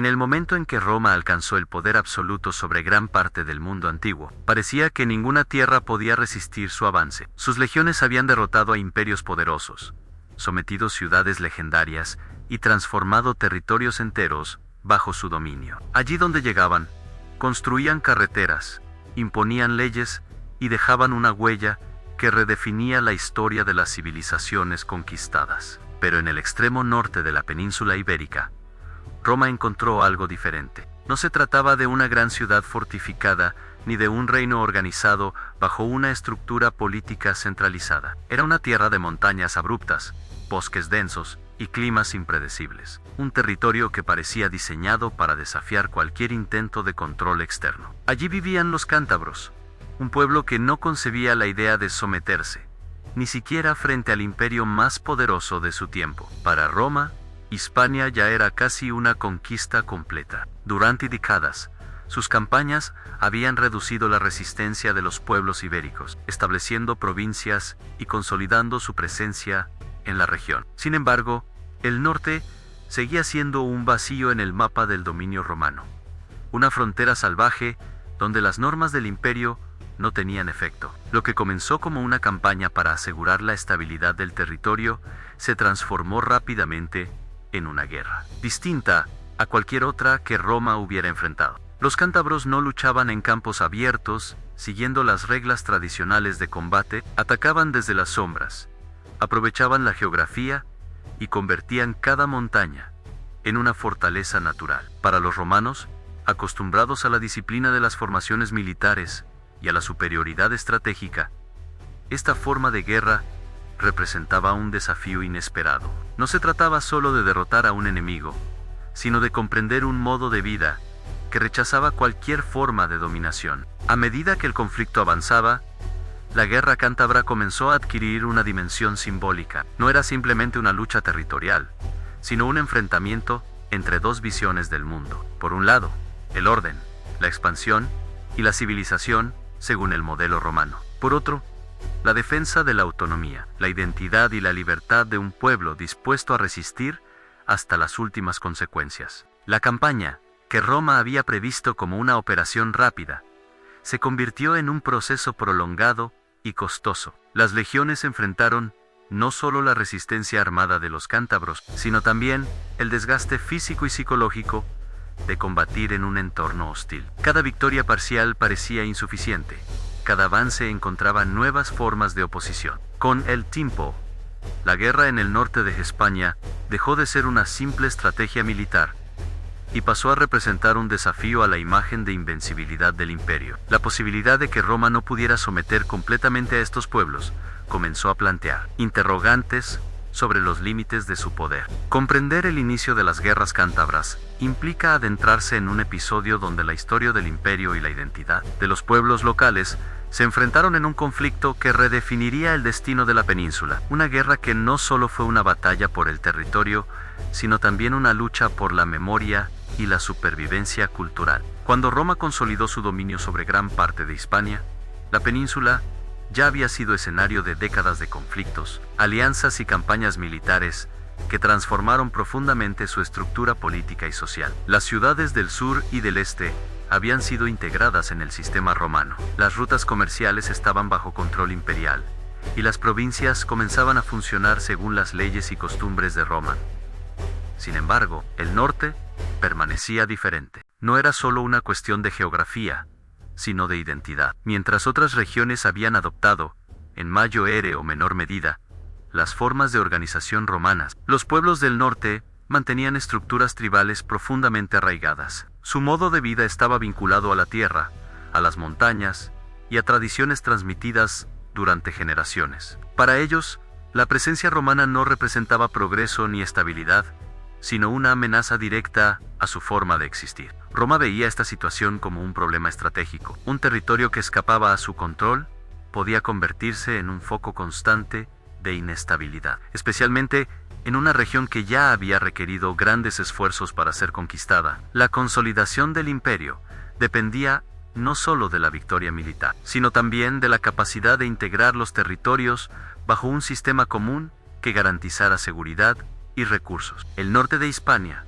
En el momento en que Roma alcanzó el poder absoluto sobre gran parte del mundo antiguo, parecía que ninguna tierra podía resistir su avance. Sus legiones habían derrotado a imperios poderosos, sometido ciudades legendarias y transformado territorios enteros bajo su dominio. Allí donde llegaban, construían carreteras, imponían leyes y dejaban una huella que redefinía la historia de las civilizaciones conquistadas. Pero en el extremo norte de la península ibérica, Roma encontró algo diferente. No se trataba de una gran ciudad fortificada, ni de un reino organizado bajo una estructura política centralizada. Era una tierra de montañas abruptas, bosques densos y climas impredecibles. Un territorio que parecía diseñado para desafiar cualquier intento de control externo. Allí vivían los cántabros, un pueblo que no concebía la idea de someterse, ni siquiera frente al imperio más poderoso de su tiempo. Para Roma, Hispania ya era casi una conquista completa. Durante décadas, sus campañas habían reducido la resistencia de los pueblos ibéricos, estableciendo provincias y consolidando su presencia en la región. Sin embargo, el norte seguía siendo un vacío en el mapa del dominio romano, una frontera salvaje donde las normas del imperio no tenían efecto. Lo que comenzó como una campaña para asegurar la estabilidad del territorio se transformó rápidamente en una guerra, distinta a cualquier otra que Roma hubiera enfrentado. Los cántabros no luchaban en campos abiertos, siguiendo las reglas tradicionales de combate, atacaban desde las sombras, aprovechaban la geografía y convertían cada montaña en una fortaleza natural. Para los romanos, acostumbrados a la disciplina de las formaciones militares y a la superioridad estratégica, esta forma de guerra representaba un desafío inesperado. No se trataba solo de derrotar a un enemigo, sino de comprender un modo de vida que rechazaba cualquier forma de dominación. A medida que el conflicto avanzaba, la guerra cántabra comenzó a adquirir una dimensión simbólica. No era simplemente una lucha territorial, sino un enfrentamiento entre dos visiones del mundo. Por un lado, el orden, la expansión y la civilización según el modelo romano. Por otro, la defensa de la autonomía, la identidad y la libertad de un pueblo dispuesto a resistir hasta las últimas consecuencias. La campaña, que Roma había previsto como una operación rápida, se convirtió en un proceso prolongado y costoso. Las legiones enfrentaron no solo la resistencia armada de los cántabros, sino también el desgaste físico y psicológico de combatir en un entorno hostil. Cada victoria parcial parecía insuficiente. Cada avance encontraba nuevas formas de oposición. Con el tiempo, la guerra en el norte de España dejó de ser una simple estrategia militar y pasó a representar un desafío a la imagen de invencibilidad del imperio. La posibilidad de que Roma no pudiera someter completamente a estos pueblos comenzó a plantear interrogantes sobre los límites de su poder. Comprender el inicio de las guerras cántabras implica adentrarse en un episodio donde la historia del imperio y la identidad de los pueblos locales se enfrentaron en un conflicto que redefiniría el destino de la península. Una guerra que no solo fue una batalla por el territorio, sino también una lucha por la memoria y la supervivencia cultural. Cuando Roma consolidó su dominio sobre gran parte de Hispania, la península ya había sido escenario de décadas de conflictos, alianzas y campañas militares que transformaron profundamente su estructura política y social. Las ciudades del sur y del este habían sido integradas en el sistema romano. Las rutas comerciales estaban bajo control imperial, y las provincias comenzaban a funcionar según las leyes y costumbres de Roma. Sin embargo, el norte permanecía diferente. No era solo una cuestión de geografía, sino de identidad. Mientras otras regiones habían adoptado, en mayor o menor medida, las formas de organización romanas, los pueblos del norte mantenían estructuras tribales profundamente arraigadas. Su modo de vida estaba vinculado a la tierra, a las montañas y a tradiciones transmitidas durante generaciones. Para ellos, la presencia romana no representaba progreso ni estabilidad, sino una amenaza directa a su forma de existir. Roma veía esta situación como un problema estratégico. Un territorio que escapaba a su control podía convertirse en un foco constante de inestabilidad, especialmente en una región que ya había requerido grandes esfuerzos para ser conquistada. La consolidación del imperio dependía no solo de la victoria militar, sino también de la capacidad de integrar los territorios bajo un sistema común que garantizara seguridad y recursos. El norte de Hispania,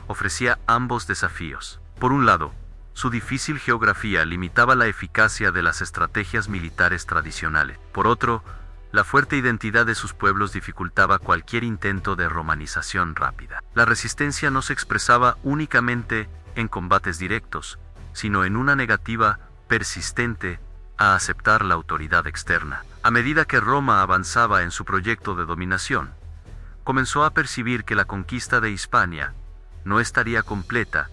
ofrecía ambos desafíos. Por un lado, su difícil geografía limitaba la eficacia de las estrategias militares tradicionales. Por otro, la fuerte identidad de sus pueblos dificultaba cualquier intento de romanización rápida. La resistencia no se expresaba únicamente en combates directos, sino en una negativa persistente a aceptar la autoridad externa. A medida que Roma avanzaba en su proyecto de dominación, comenzó a percibir que la conquista de Hispania no estaría completa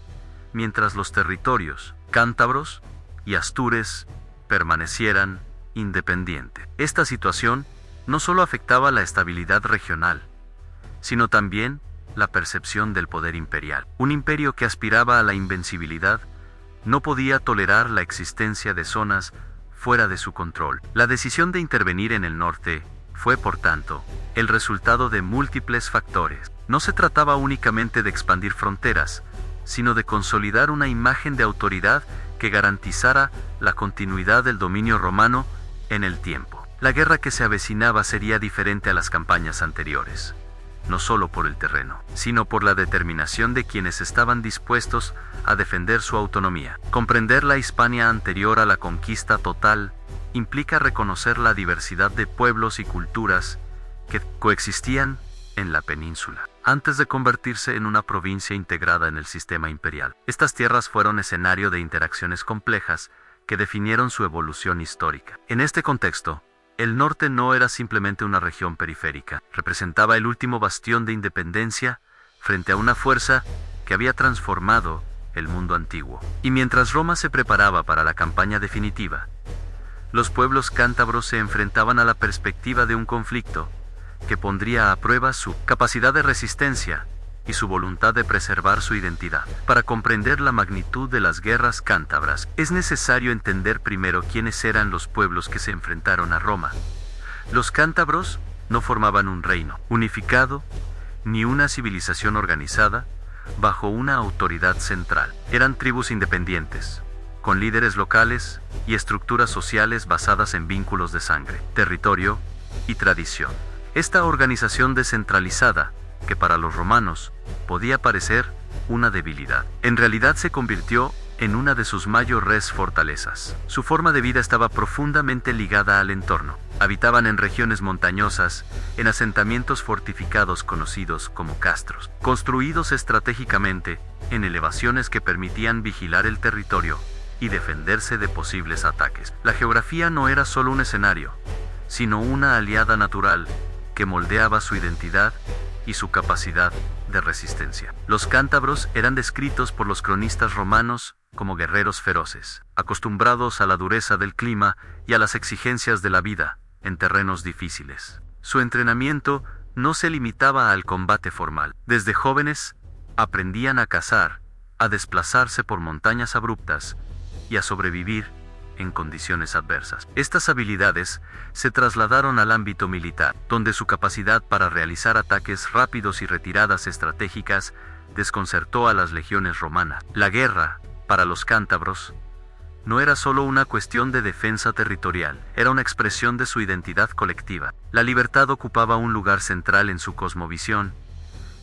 mientras los territorios cántabros y astures permanecieran independientes. Esta situación no solo afectaba la estabilidad regional, sino también la percepción del poder imperial. Un imperio que aspiraba a la invencibilidad no podía tolerar la existencia de zonas fuera de su control. La decisión de intervenir en el norte fue, por tanto, el resultado de múltiples factores. No se trataba únicamente de expandir fronteras, sino de consolidar una imagen de autoridad que garantizara la continuidad del dominio romano en el tiempo. La guerra que se avecinaba sería diferente a las campañas anteriores, no solo por el terreno, sino por la determinación de quienes estaban dispuestos a defender su autonomía. Comprender la Hispania anterior a la conquista total implica reconocer la diversidad de pueblos y culturas que coexistían en la península, antes de convertirse en una provincia integrada en el sistema imperial. Estas tierras fueron escenario de interacciones complejas que definieron su evolución histórica. En este contexto, el norte no era simplemente una región periférica, representaba el último bastión de independencia frente a una fuerza que había transformado el mundo antiguo. Y mientras Roma se preparaba para la campaña definitiva, los pueblos cántabros se enfrentaban a la perspectiva de un conflicto que pondría a prueba su capacidad de resistencia y su voluntad de preservar su identidad. Para comprender la magnitud de las guerras cántabras, es necesario entender primero quiénes eran los pueblos que se enfrentaron a Roma. Los cántabros no formaban un reino unificado, ni una civilización organizada, bajo una autoridad central. Eran tribus independientes, con líderes locales y estructuras sociales basadas en vínculos de sangre, territorio y tradición. Esta organización descentralizada, que para los romanos podía parecer una debilidad, en realidad se convirtió en una de sus mayores fortalezas. Su forma de vida estaba profundamente ligada al entorno. Habitaban en regiones montañosas, en asentamientos fortificados conocidos como castros, construidos estratégicamente en elevaciones que permitían vigilar el territorio y defenderse de posibles ataques. La geografía no era solo un escenario, sino una aliada natural que moldeaba su identidad y su capacidad de resistencia. Los cántabros eran descritos por los cronistas romanos como guerreros feroces, acostumbrados a la dureza del clima y a las exigencias de la vida en terrenos difíciles. Su entrenamiento no se limitaba al combate formal. Desde jóvenes aprendían a cazar, a desplazarse por montañas abruptas y a sobrevivir en condiciones adversas. Estas habilidades se trasladaron al ámbito militar, donde su capacidad para realizar ataques rápidos y retiradas estratégicas desconcertó a las legiones romanas. La guerra, para los cántabros, no era solo una cuestión de defensa territorial, era una expresión de su identidad colectiva. La libertad ocupaba un lugar central en su cosmovisión,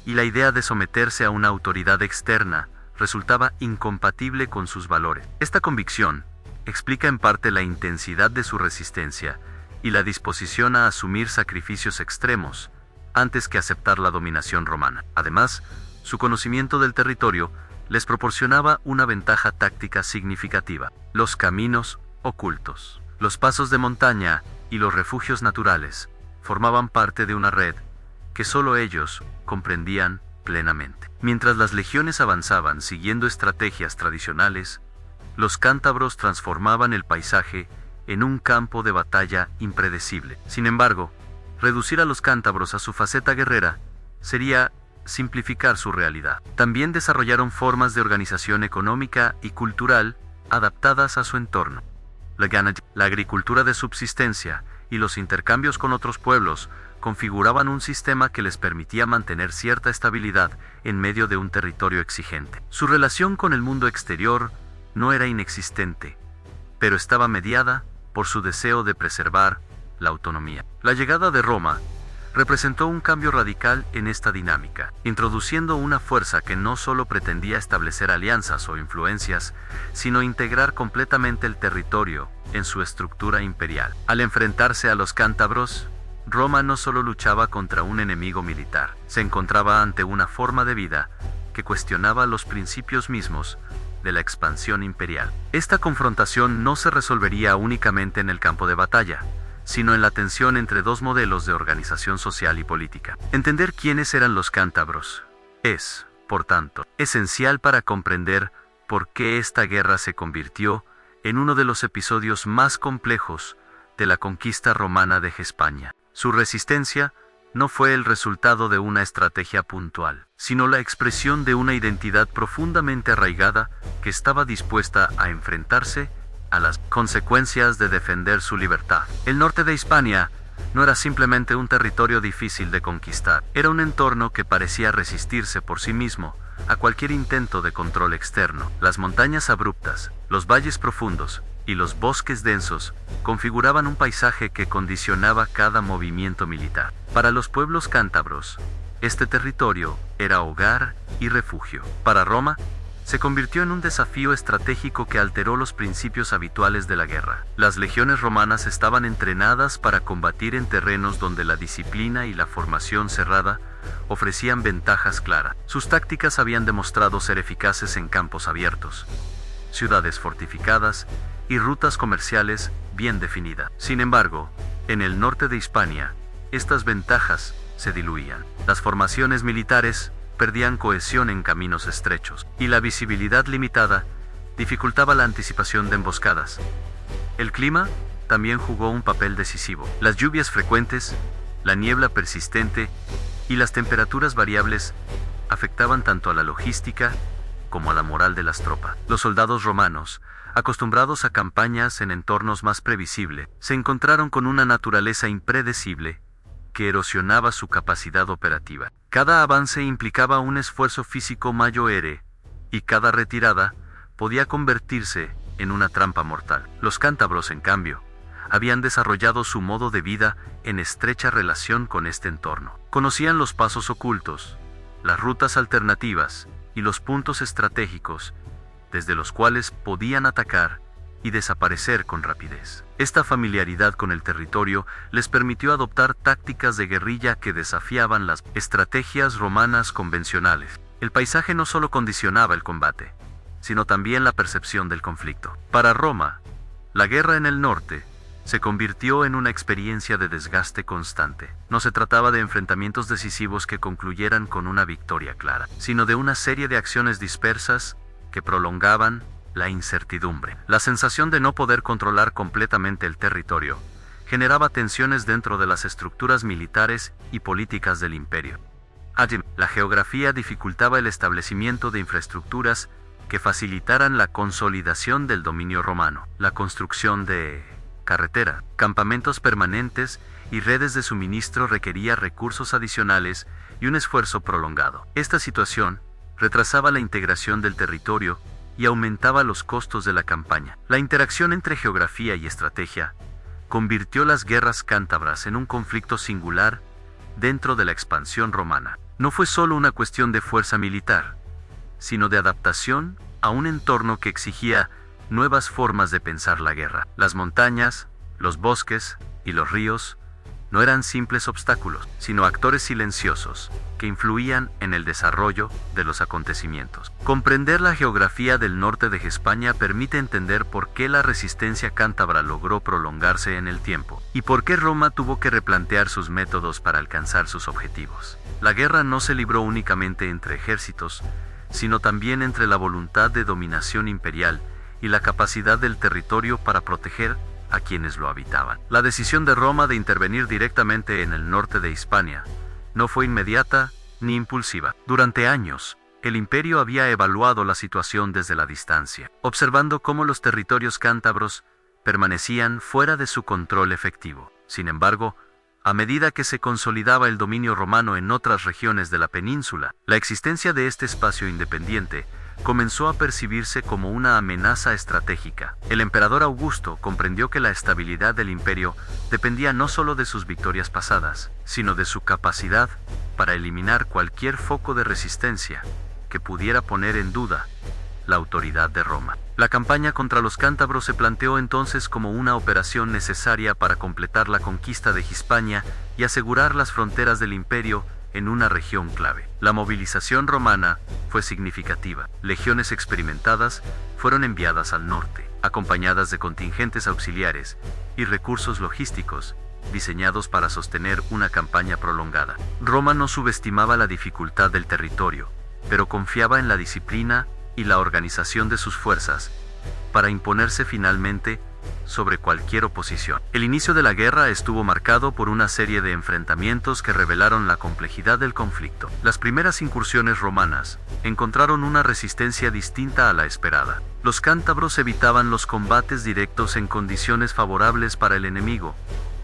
y la idea de someterse a una autoridad externa resultaba incompatible con sus valores. Esta convicción explica en parte la intensidad de su resistencia y la disposición a asumir sacrificios extremos antes que aceptar la dominación romana. Además, su conocimiento del territorio les proporcionaba una ventaja táctica significativa. Los caminos ocultos, los pasos de montaña y los refugios naturales formaban parte de una red que solo ellos comprendían plenamente. Mientras las legiones avanzaban siguiendo estrategias tradicionales, los cántabros transformaban el paisaje en un campo de batalla impredecible. Sin embargo, reducir a los cántabros a su faceta guerrera sería simplificar su realidad. También desarrollaron formas de organización económica y cultural adaptadas a su entorno. La agricultura de subsistencia y los intercambios con otros pueblos configuraban un sistema que les permitía mantener cierta estabilidad en medio de un territorio exigente. Su relación con el mundo exterior no era inexistente, pero estaba mediada por su deseo de preservar la autonomía. La llegada de Roma representó un cambio radical en esta dinámica, introduciendo una fuerza que no solo pretendía establecer alianzas o influencias, sino integrar completamente el territorio en su estructura imperial. Al enfrentarse a los cántabros, Roma no solo luchaba contra un enemigo militar, se encontraba ante una forma de vida que cuestionaba los principios mismos de la expansión imperial. Esta confrontación no se resolvería únicamente en el campo de batalla, sino en la tensión entre dos modelos de organización social y política. Entender quiénes eran los cántabros es, por tanto, esencial para comprender por qué esta guerra se convirtió en uno de los episodios más complejos de la conquista romana de España. Su resistencia no fue el resultado de una estrategia puntual, sino la expresión de una identidad profundamente arraigada que estaba dispuesta a enfrentarse a las consecuencias de defender su libertad. El norte de Hispania no era simplemente un territorio difícil de conquistar, era un entorno que parecía resistirse por sí mismo a cualquier intento de control externo. Las montañas abruptas, los valles profundos y los bosques densos configuraban un paisaje que condicionaba cada movimiento militar. Para los pueblos cántabros, este territorio era hogar y refugio. Para Roma, se convirtió en un desafío estratégico que alteró los principios habituales de la guerra. Las legiones romanas estaban entrenadas para combatir en terrenos donde la disciplina y la formación cerrada ofrecían ventajas claras. Sus tácticas habían demostrado ser eficaces en campos abiertos, ciudades fortificadas y rutas comerciales bien definidas. Sin embargo, en el norte de Hispania, estas ventajas se diluían. Las formaciones militares perdían cohesión en caminos estrechos, y la visibilidad limitada dificultaba la anticipación de emboscadas. El clima también jugó un papel decisivo. Las lluvias frecuentes, la niebla persistente y las temperaturas variables afectaban tanto a la logística como a la moral de las tropas. Los soldados romanos, acostumbrados a campañas en entornos más previsibles, se encontraron con una naturaleza impredecible que erosionaba su capacidad operativa. Cada avance implicaba un esfuerzo físico mayor y cada retirada podía convertirse en una trampa mortal. Los cántabros, en cambio, habían desarrollado su modo de vida en estrecha relación con este entorno. Conocían los pasos ocultos, las rutas alternativas y los puntos estratégicos desde los cuales podían atacar y desaparecer con rapidez. Esta familiaridad con el territorio les permitió adoptar tácticas de guerrilla que desafiaban las estrategias romanas convencionales. El paisaje no solo condicionaba el combate, sino también la percepción del conflicto. Para Roma, la guerra en el norte se convirtió en una experiencia de desgaste constante. No se trataba de enfrentamientos decisivos que concluyeran con una victoria clara, sino de una serie de acciones dispersas que prolongaban la incertidumbre. La sensación de no poder controlar completamente el territorio generaba tensiones dentro de las estructuras militares y políticas del imperio. Allí, la geografía dificultaba el establecimiento de infraestructuras que facilitaran la consolidación del dominio romano. La construcción de carreteras, campamentos permanentes y redes de suministro requería recursos adicionales y un esfuerzo prolongado. Esta situación retrasaba la integración del territorio y aumentaba los costos de la campaña. La interacción entre geografía y estrategia convirtió las guerras cántabras en un conflicto singular dentro de la expansión romana. No fue solo una cuestión de fuerza militar, sino de adaptación a un entorno que exigía nuevas formas de pensar la guerra. Las montañas, los bosques y los ríos no eran simples obstáculos, sino actores silenciosos que influían en el desarrollo de los acontecimientos. Comprender la geografía del norte de España permite entender por qué la resistencia cántabra logró prolongarse en el tiempo, y por qué Roma tuvo que replantear sus métodos para alcanzar sus objetivos. La guerra no se libró únicamente entre ejércitos, sino también entre la voluntad de dominación imperial y la capacidad del territorio para proteger a quienes lo habitaban. La decisión de Roma de intervenir directamente en el norte de Hispania no fue inmediata ni impulsiva. Durante años, el imperio había evaluado la situación desde la distancia, observando cómo los territorios cántabros permanecían fuera de su control efectivo. Sin embargo, a medida que se consolidaba el dominio romano en otras regiones de la península, la existencia de este espacio independiente comenzó a percibirse como una amenaza estratégica. El emperador Augusto comprendió que la estabilidad del imperio dependía no solo de sus victorias pasadas, sino de su capacidad para eliminar cualquier foco de resistencia que pudiera poner en duda la autoridad de Roma. La campaña contra los cántabros se planteó entonces como una operación necesaria para completar la conquista de Hispania y asegurar las fronteras del imperio en una región clave. La movilización romana fue significativa. Legiones experimentadas fueron enviadas al norte, acompañadas de contingentes auxiliares y recursos logísticos diseñados para sostener una campaña prolongada. Roma no subestimaba la dificultad del territorio, pero confiaba en la disciplina y la organización de sus fuerzas para imponerse finalmente sobre cualquier oposición. El inicio de la guerra estuvo marcado por una serie de enfrentamientos que revelaron la complejidad del conflicto. Las primeras incursiones romanas encontraron una resistencia distinta a la esperada. Los cántabros evitaban los combates directos en condiciones favorables para el enemigo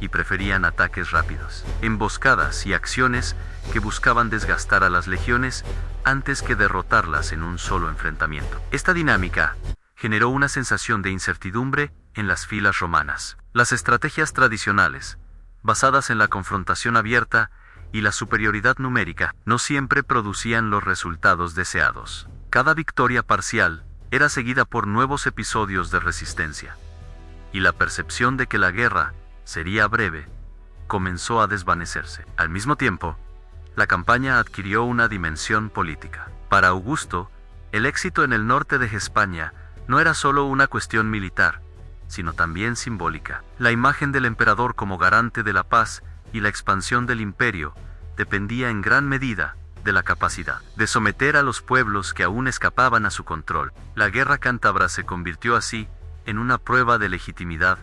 y preferían ataques rápidos, emboscadas y acciones que buscaban desgastar a las legiones antes que derrotarlas en un solo enfrentamiento. Esta dinámica generó una sensación de incertidumbre en las filas romanas. Las estrategias tradicionales, basadas en la confrontación abierta y la superioridad numérica, no siempre producían los resultados deseados. Cada victoria parcial era seguida por nuevos episodios de resistencia, y la percepción de que la guerra sería breve comenzó a desvanecerse. Al mismo tiempo, la campaña adquirió una dimensión política. Para Augusto, el éxito en el norte de España no era solo una cuestión militar, sino también simbólica. La imagen del emperador como garante de la paz y la expansión del imperio dependía en gran medida de la capacidad de someter a los pueblos que aún escapaban a su control. La guerra cántabra se convirtió así en una prueba de legitimidad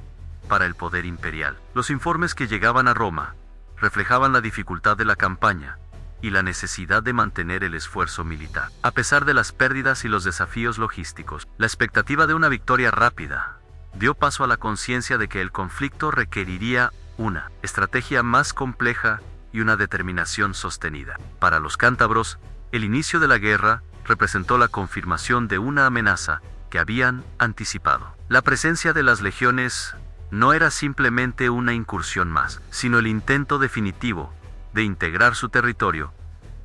para el poder imperial. Los informes que llegaban a Roma reflejaban la dificultad de la campaña y la necesidad de mantener el esfuerzo militar. A pesar de las pérdidas y los desafíos logísticos, la expectativa de una victoria rápida dio paso a la conciencia de que el conflicto requeriría una estrategia más compleja y una determinación sostenida. Para los cántabros, el inicio de la guerra representó la confirmación de una amenaza que habían anticipado. La presencia de las legiones no era simplemente una incursión más, sino el intento definitivo de integrar su territorio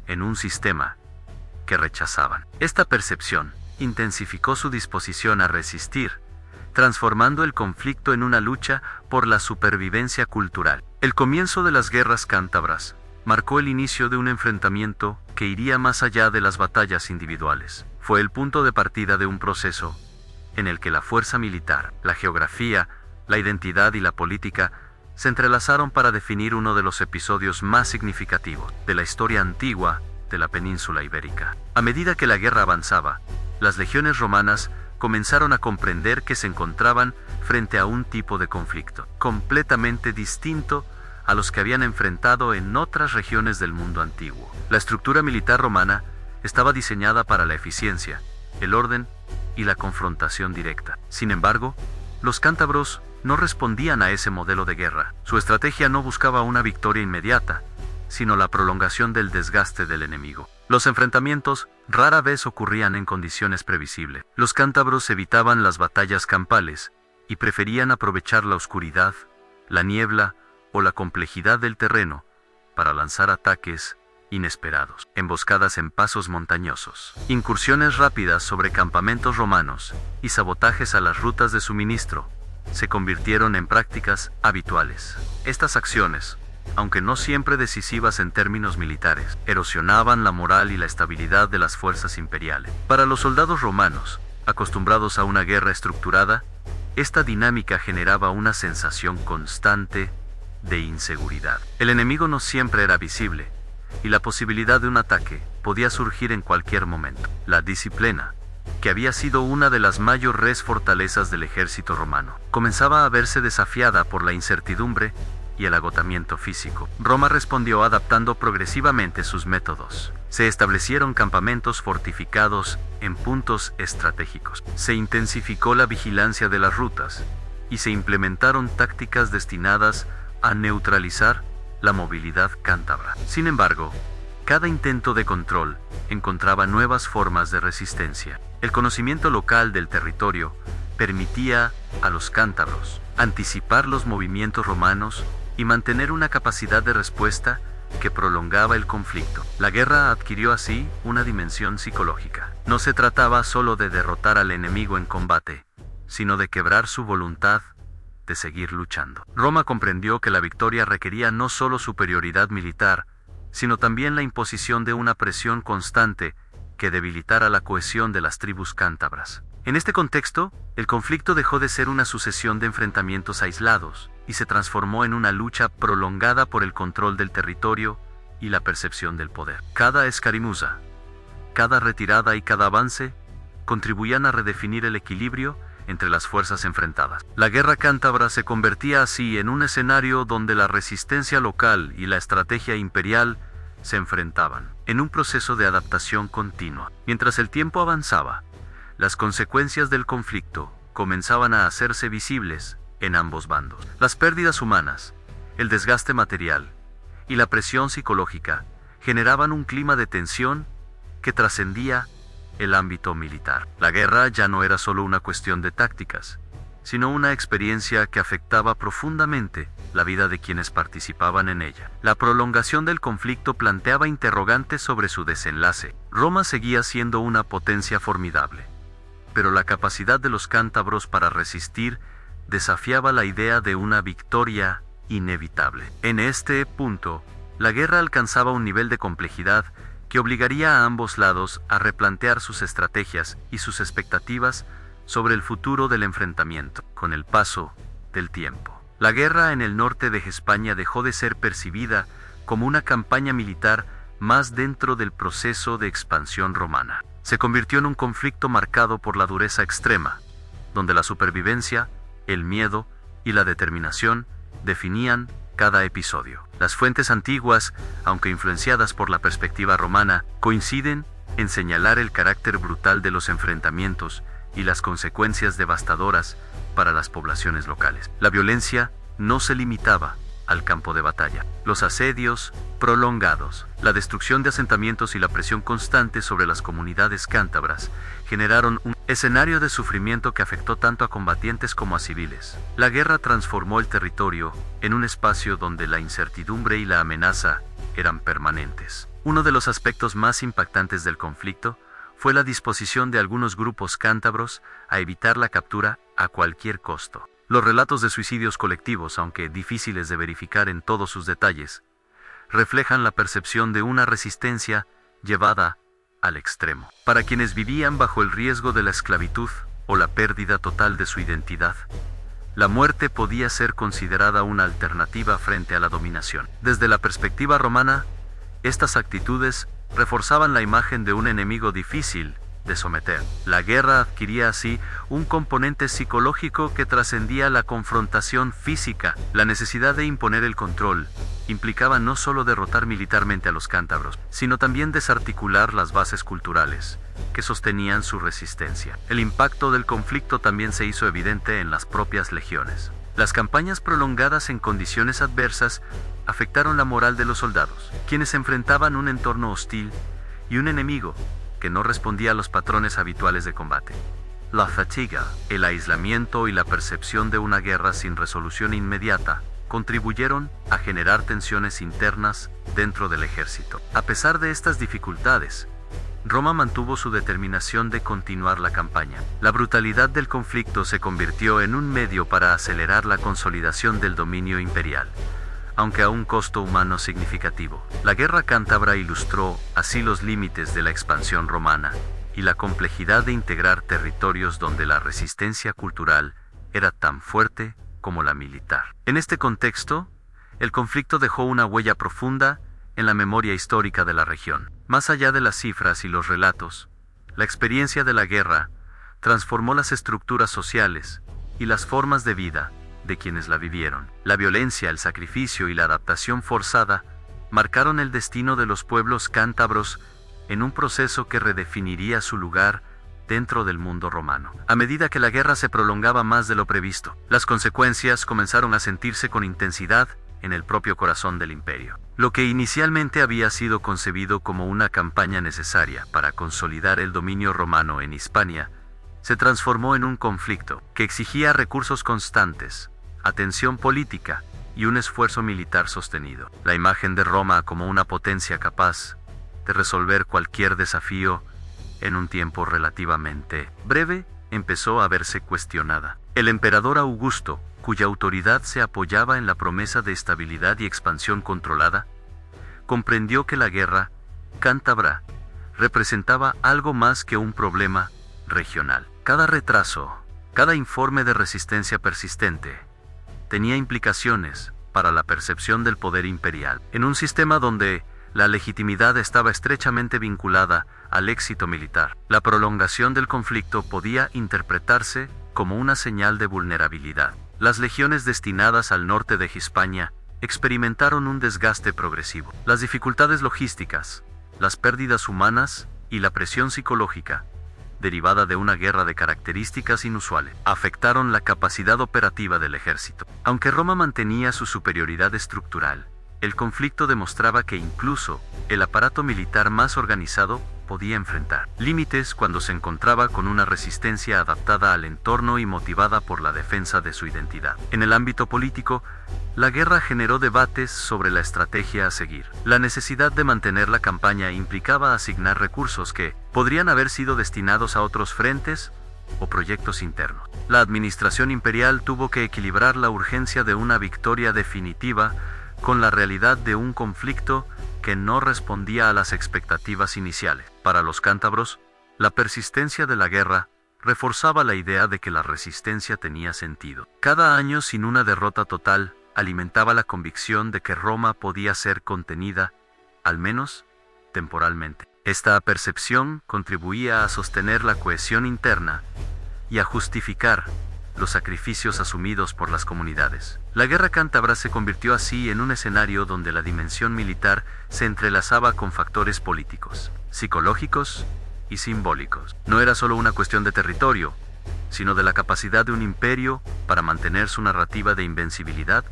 en un sistema que rechazaban. Esta percepción intensificó su disposición a resistir, transformando el conflicto en una lucha por la supervivencia cultural. El comienzo de las guerras cántabras marcó el inicio de un enfrentamiento que iría más allá de las batallas individuales. Fue el punto de partida de un proceso en el que la fuerza militar, la geografía, la identidad y la política se entrelazaron para definir uno de los episodios más significativos de la historia antigua de la península ibérica. A medida que la guerra avanzaba, las legiones romanas comenzaron a comprender que se encontraban frente a un tipo de conflicto completamente distinto a los que habían enfrentado en otras regiones del mundo antiguo. La estructura militar romana estaba diseñada para la eficiencia, el orden y la confrontación directa. Sin embargo, los cántabros no respondían a ese modelo de guerra. Su estrategia no buscaba una victoria inmediata, sino la prolongación del desgaste del enemigo. Los enfrentamientos rara vez ocurrían en condiciones previsibles. Los cántabros evitaban las batallas campales y preferían aprovechar la oscuridad, la niebla o la complejidad del terreno para lanzar ataques inesperados, emboscadas en pasos montañosos, incursiones rápidas sobre campamentos romanos y sabotajes a las rutas de suministro se convirtieron en prácticas habituales. Estas acciones, aunque no siempre decisivas en términos militares, erosionaban la moral y la estabilidad de las fuerzas imperiales. Para los soldados romanos, acostumbrados a una guerra estructurada, esta dinámica generaba una sensación constante de inseguridad. El enemigo no siempre era visible, y la posibilidad de un ataque podía surgir en cualquier momento. La disciplina, que había sido una de las mayores fortalezas del ejército romano, comenzaba a verse desafiada por la incertidumbre y el agotamiento físico. Roma respondió adaptando progresivamente sus métodos. Se establecieron campamentos fortificados en puntos estratégicos. Se intensificó la vigilancia de las rutas y se implementaron tácticas destinadas a neutralizar la movilidad cántabra. Sin embargo, cada intento de control encontraba nuevas formas de resistencia. El conocimiento local del territorio permitía a los cántabros anticipar los movimientos romanos y mantener una capacidad de respuesta que prolongaba el conflicto. La guerra adquirió así una dimensión psicológica. No se trataba solo de derrotar al enemigo en combate, sino de quebrar su voluntad de seguir luchando. Roma comprendió que la victoria requería no solo superioridad militar, sino también la imposición de una presión constante que debilitara la cohesión de las tribus cántabras. En este contexto, el conflicto dejó de ser una sucesión de enfrentamientos aislados y se transformó en una lucha prolongada por el control del territorio y la percepción del poder. Cada escaramuza, cada retirada y cada avance contribuían a redefinir el equilibrio entre las fuerzas enfrentadas. La guerra cántabra se convertía así en un escenario donde la resistencia local y la estrategia imperial se enfrentaban, en un proceso de adaptación continua. Mientras el tiempo avanzaba, las consecuencias del conflicto comenzaban a hacerse visibles en ambos bandos. Las pérdidas humanas, el desgaste material y la presión psicológica generaban un clima de tensión que trascendía el ámbito militar. La guerra ya no era solo una cuestión de tácticas, sino una experiencia que afectaba profundamente la vida de quienes participaban en ella. La prolongación del conflicto planteaba interrogantes sobre su desenlace. Roma seguía siendo una potencia formidable, pero la capacidad de los cántabros para resistir desafiaba la idea de una victoria inevitable. En este punto, la guerra alcanzaba un nivel de complejidad que obligaría a ambos lados a replantear sus estrategias y sus expectativas sobre el futuro del enfrentamiento. Con el paso del tiempo, la guerra en el norte de España dejó de ser percibida como una campaña militar más dentro del proceso de expansión romana. Se convirtió en un conflicto marcado por la dureza extrema, donde la supervivencia, el miedo y la determinación definían cada episodio. Las fuentes antiguas, aunque influenciadas por la perspectiva romana, coinciden en señalar el carácter brutal de los enfrentamientos y las consecuencias devastadoras para las poblaciones locales. La violencia no se limitaba al campo de batalla. Los asedios prolongados, la destrucción de asentamientos y la presión constante sobre las comunidades cántabras generaron un escenario de sufrimiento que afectó tanto a combatientes como a civiles. La guerra transformó el territorio en un espacio donde la incertidumbre y la amenaza eran permanentes. Uno de los aspectos más impactantes del conflicto fue la disposición de algunos grupos cántabros a evitar la captura a cualquier costo. Los relatos de suicidios colectivos, aunque difíciles de verificar en todos sus detalles, reflejan la percepción de una resistencia llevada al extremo. Para quienes vivían bajo el riesgo de la esclavitud o la pérdida total de su identidad, la muerte podía ser considerada una alternativa frente a la dominación. Desde la perspectiva romana, estas actitudes reforzaban la imagen de un enemigo difícil de someter. La guerra adquiría así un componente psicológico que trascendía la confrontación física. La necesidad de imponer el control implicaba no solo derrotar militarmente a los cántabros, sino también desarticular las bases culturales que sostenían su resistencia. El impacto del conflicto también se hizo evidente en las propias legiones. Las campañas prolongadas en condiciones adversas afectaron la moral de los soldados, quienes enfrentaban un entorno hostil y un enemigo que no respondía a los patrones habituales de combate. La fatiga, el aislamiento y la percepción de una guerra sin resolución inmediata contribuyeron a generar tensiones internas dentro del ejército. A pesar de estas dificultades, Roma mantuvo su determinación de continuar la campaña. La brutalidad del conflicto se convirtió en un medio para acelerar la consolidación del dominio imperial, aunque a un costo humano significativo. La guerra cántabra ilustró así los límites de la expansión romana y la complejidad de integrar territorios donde la resistencia cultural era tan fuerte como la militar. En este contexto, el conflicto dejó una huella profunda en la memoria histórica de la región. Más allá de las cifras y los relatos, la experiencia de la guerra transformó las estructuras sociales y las formas de vida de quienes la vivieron. La violencia, el sacrificio y la adaptación forzada marcaron el destino de los pueblos cántabros en un proceso que redefiniría su lugar dentro del mundo romano. A medida que la guerra se prolongaba más de lo previsto, las consecuencias comenzaron a sentirse con intensidad en el propio corazón del imperio. Lo que inicialmente había sido concebido como una campaña necesaria para consolidar el dominio romano en Hispania, se transformó en un conflicto que exigía recursos constantes, atención política y un esfuerzo militar sostenido. La imagen de Roma como una potencia capaz de resolver cualquier desafío en un tiempo relativamente breve empezó a verse cuestionada. El emperador Augusto, cuya autoridad se apoyaba en la promesa de estabilidad y expansión controlada, comprendió que la guerra cántabra representaba algo más que un problema regional. Cada retraso, cada informe de resistencia persistente, tenía implicaciones para la percepción del poder imperial. En un sistema donde la legitimidad estaba estrechamente vinculada al éxito militar, la prolongación del conflicto podía interpretarse como una señal de vulnerabilidad. Las legiones destinadas al norte de Hispania experimentaron un desgaste progresivo. Las dificultades logísticas, las pérdidas humanas y la presión psicológica, derivada de una guerra de características inusuales, afectaron la capacidad operativa del ejército. Aunque Roma mantenía su superioridad estructural, el conflicto demostraba que incluso el aparato militar más organizado podía enfrentar límites cuando se encontraba con una resistencia adaptada al entorno y motivada por la defensa de su identidad. En el ámbito político, la guerra generó debates sobre la estrategia a seguir. La necesidad de mantener la campaña implicaba asignar recursos que podrían haber sido destinados a otros frentes o proyectos internos. La administración imperial tuvo que equilibrar la urgencia de una victoria definitiva con la realidad de un conflicto que no respondía a las expectativas iniciales. Para los cántabros, la persistencia de la guerra reforzaba la idea de que la resistencia tenía sentido. Cada año sin una derrota total alimentaba la convicción de que Roma podía ser contenida, al menos temporalmente. Esta percepción contribuía a sostener la cohesión interna y a justificar los sacrificios asumidos por las comunidades. La guerra cántabra se convirtió así en un escenario donde la dimensión militar se entrelazaba con factores políticos, psicológicos y simbólicos. No era solo una cuestión de territorio, sino de la capacidad de un imperio para mantener su narrativa de invencibilidad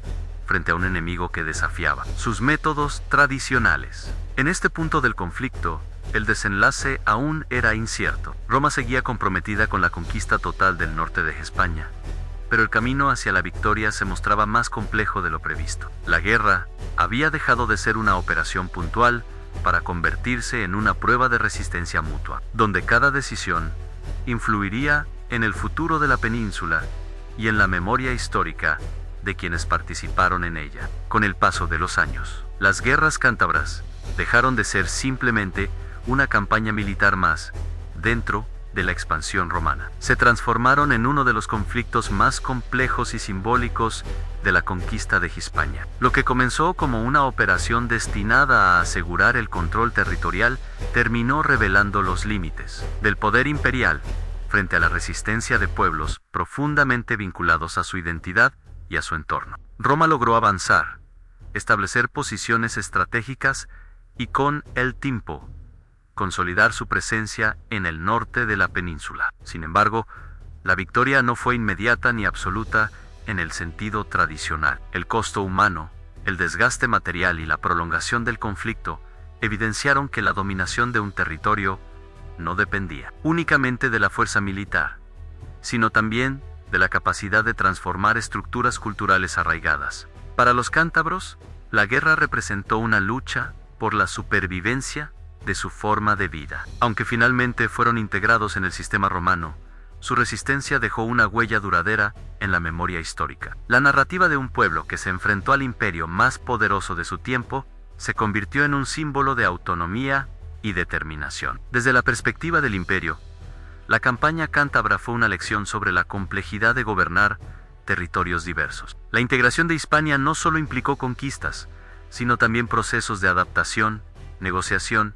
frente a un enemigo que desafiaba sus métodos tradicionales. En este punto del conflicto, el desenlace aún era incierto. Roma seguía comprometida con la conquista total del norte de España, pero el camino hacia la victoria se mostraba más complejo de lo previsto. La guerra había dejado de ser una operación puntual para convertirse en una prueba de resistencia mutua, donde cada decisión influiría en el futuro de la península y en la memoria histórica de quienes participaron en ella. Con el paso de los años, las guerras cántabras dejaron de ser simplemente una campaña militar más dentro de la expansión romana. Se transformaron en uno de los conflictos más complejos y simbólicos de la conquista de Hispania. Lo que comenzó como una operación destinada a asegurar el control territorial terminó revelando los límites del poder imperial frente a la resistencia de pueblos profundamente vinculados a su identidad y a su entorno. Roma logró avanzar, establecer posiciones estratégicas y con el tiempo consolidar su presencia en el norte de la península. Sin embargo, la victoria no fue inmediata ni absoluta en el sentido tradicional. El costo humano, el desgaste material y la prolongación del conflicto evidenciaron que la dominación de un territorio no dependía únicamente de la fuerza militar, sino también de la capacidad de transformar estructuras culturales arraigadas. Para los cántabros, la guerra representó una lucha por la supervivencia de su forma de vida. Aunque finalmente fueron integrados en el sistema romano, su resistencia dejó una huella duradera en la memoria histórica. La narrativa de un pueblo que se enfrentó al imperio más poderoso de su tiempo se convirtió en un símbolo de autonomía y determinación. Desde la perspectiva del imperio, la campaña cántabra fue una lección sobre la complejidad de gobernar territorios diversos. La integración de Hispania no solo implicó conquistas, sino también procesos de adaptación, negociación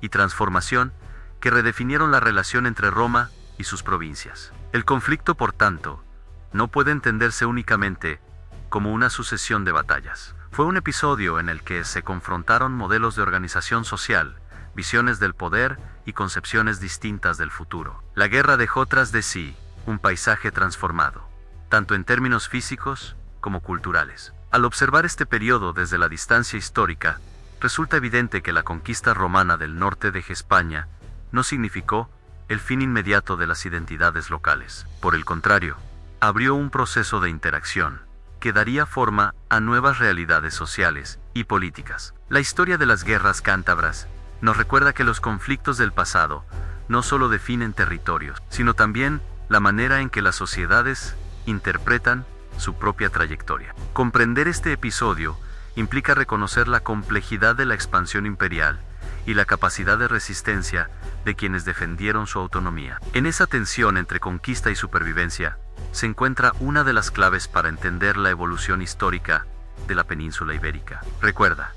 y transformación que redefinieron la relación entre Roma y sus provincias. El conflicto, por tanto, no puede entenderse únicamente como una sucesión de batallas. Fue un episodio en el que se confrontaron modelos de organización social, visiones del poder y concepciones distintas del futuro. La guerra dejó tras de sí un paisaje transformado, tanto en términos físicos como culturales. Al observar este periodo desde la distancia histórica, resulta evidente que la conquista romana del norte de España no significó el fin inmediato de las identidades locales. Por el contrario, abrió un proceso de interacción que daría forma a nuevas realidades sociales y políticas. La historia de las guerras cántabras nos recuerda que los conflictos del pasado no solo definen territorios, sino también la manera en que las sociedades interpretan su propia trayectoria. Comprender este episodio implica reconocer la complejidad de la expansión imperial y la capacidad de resistencia de quienes defendieron su autonomía. En esa tensión entre conquista y supervivencia, se encuentra una de las claves para entender la evolución histórica de la península ibérica. Recuerda,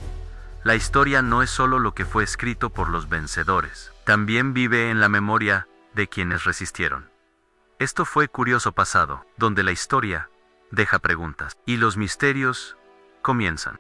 la historia no es solo lo que fue escrito por los vencedores, también vive en la memoria de quienes resistieron. Esto fue Curioso Pasado, donde la historia deja preguntas y los misterios comienzan.